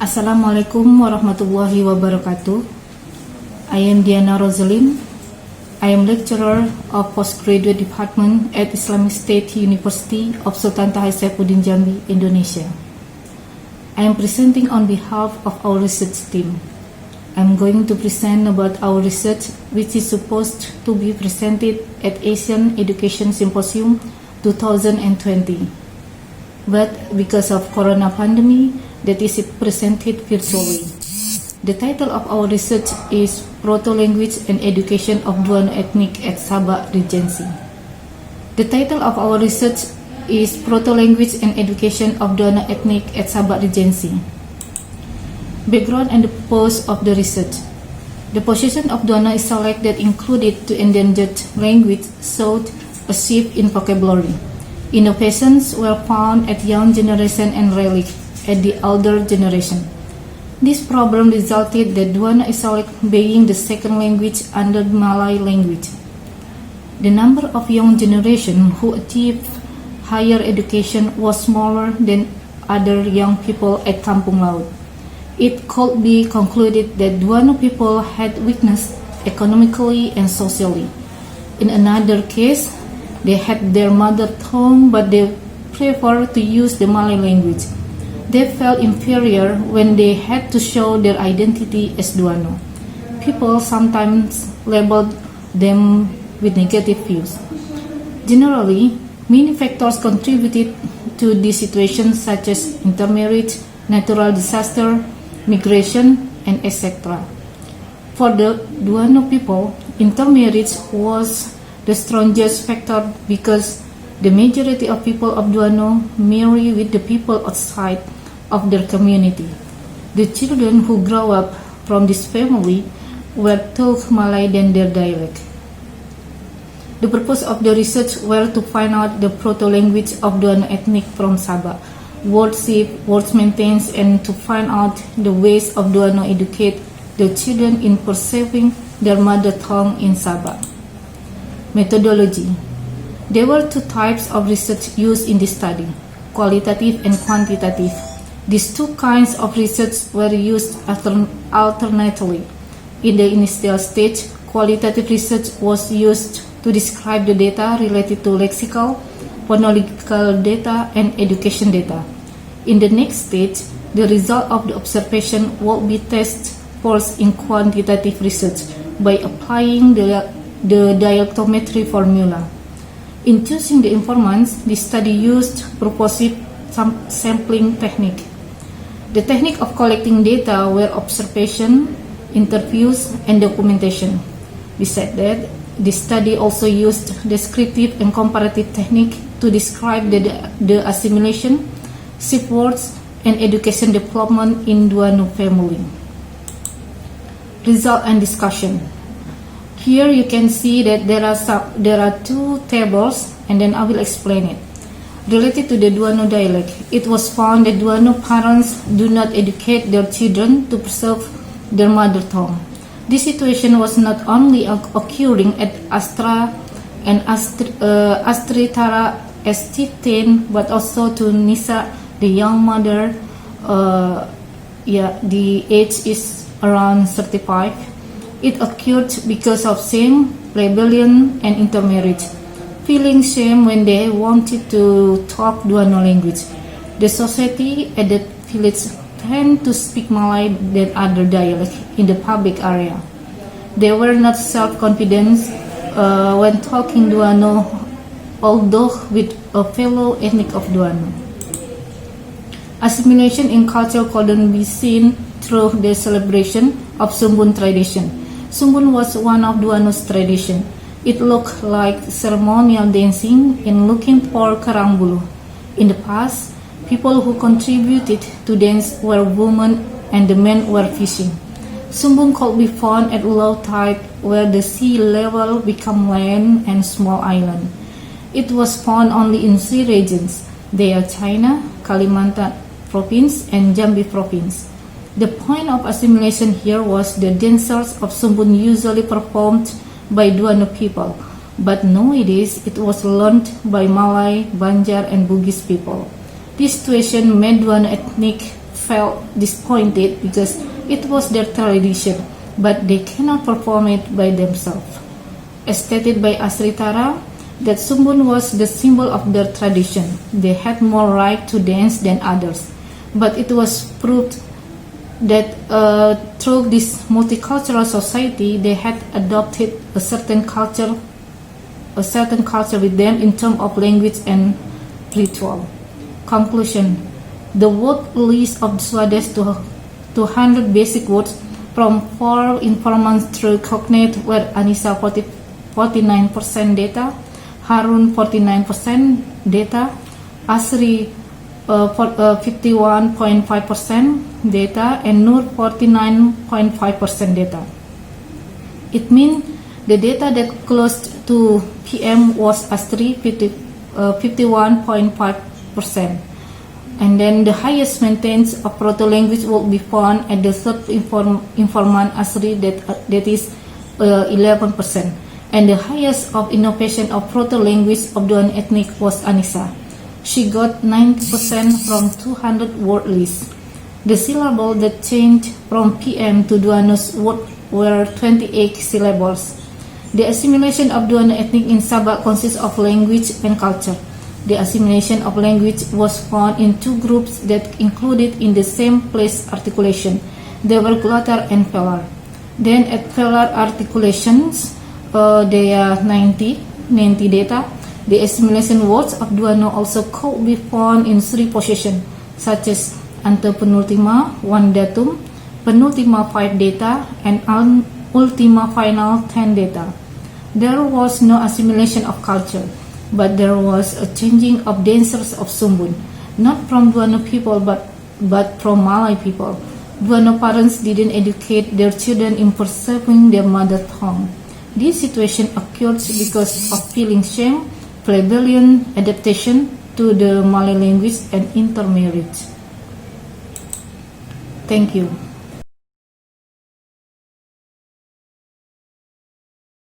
Assalamualaikum warahmatullahi wabarakatuh. I am Diana Rosalyn. I am lecturer of Postgraduate Department at Islamic State University of Sultan Taha Saifuddin Jambi, Indonesia. I am presenting on behalf of our research team. I am going to present about our research, which is supposed to be presented at Asian Education Symposium 2020. But because of Corona pandemic, that is presented virtually. The title of our research is Proto-Language and Education of Duano Ethnic at Sabah Regency. The title of our research is Proto-Language and Education of Duano Ethnic at Sabah Regency. Background and the purpose of the research. The position of Duano is selected included to endangered language sought a shift in vocabulary. Innovations were found at young generation and relic at the older generation. This problem resulted that Duano is selected being the second language under Malay language. The number of young generation who achieved higher education was smaller than other young people at Kampung Laut. It could be concluded that Duano people had weakness economically and socially. In another case, they had their mother tongue but they preferred to use the Malay language. They felt inferior when they had to show their identity as Duano. People sometimes labeled them with negative views. Generally, many factors contributed to this situation such as intermarriage, natural disaster, migration, and etc. For the Duano people, intermarriage was the strongest factor because the majority of people of Duano marry with the people outside of their community. The children who grow up from this family were taught Malay than their dialect. The purpose of the research were to find out the proto-language of Duano ethnic from Sabah, worship, words maintenance, and to find out the ways of Duano educate the children in preserving their mother tongue in Sabah. Methodology. There were two types of research used in this study, qualitative and quantitative. These two kinds of research were used alternately. In the initial stage, qualitative research was used to describe the data related to lexical, phonological data, and education data. In the next stage, the result of the observation will be tested first in quantitative research by applying the dialectometry formula. In choosing the informants, the study used purposive sampling technique. The technique of collecting data were observation, interviews, and documentation. Besides that, the study also used descriptive and comparative technique to describe the assimilation, shift words, and education development in Duano family. Result and discussion. Here you can see that there are two tables, and then I will explain it. Related to the Duano dialect, it was found that Duano parents do not educate their children to preserve their mother tongue. This situation was not only occurring at Astra and Astritara as 15, but also to Nisa, the young mother. The age is around 35. It occurred because of shame, rebellion, and intermarriage. Feeling shame when they wanted to talk Duano language. The society at that village tend to speak Malay than other dialects in the public area. They were not self-confident when talking Duano, although with a fellow ethnic of Duano. Assimilation in culture couldn't be seen through the celebration of Sumbun tradition. Sumbun was one of Duano's tradition. It looked like ceremonial dancing in looking for Karang Bulu. In the past, people who contributed to dance were women and the men were fishing. Sumbun could be found at low tide where the sea level became land and small island. It was found only in three regions. They are China, Kalimantan province, and Jambi province. The point of assimilation here was the dances of Sumbun usually performed by Duano people, but nowadays it was learned by Malay, Banjar, and Bugis people. This situation made Duano ethnic felt disappointed because it was their tradition, but they cannot perform it by themselves. As stated by Asri Tara, that Sumbun was the symbol of their tradition. They had more right to dance than others, but it was proved that through this multicultural society, they had adopted a certain culture with them in terms of language and ritual. Conclusion: the word list of Swadesh to 200 basic words from 4 informants through Cognate, where Anissa 49% data, Harun 49% data, Asri 51.5% data, and Nur 49.5% data. It means the data that close to PM was Asri 51.5%. And then the highest maintenance of proto-language will be found at the third informant Asri, that is 11%. And the highest of innovation of proto-language of Duan ethnic was Anissa. She got 90% from 200 word list. The syllable that changed from PM to Duanos word were 28 syllables. The assimilation of Duan ethnic in Sabah consists of language and culture. The assimilation of language was found in 2 groups that included in the same place articulation. They were glottal and velar. Then at velar articulations, they are 90 data. The assimilation words of Duano also could be found in 3 positions, such as antepenultima 1 datum, penultima 5 data, and ultima final 10 data. There was no assimilation of culture, but there was a changing of dancers of Sumbun, not from Duano people but from Malay people. Duano parents didn't educate their children in preserving their mother tongue. This situation occurs because of feeling shame, plebeian adaptation to the Malay language, and intermarriage. Thank you.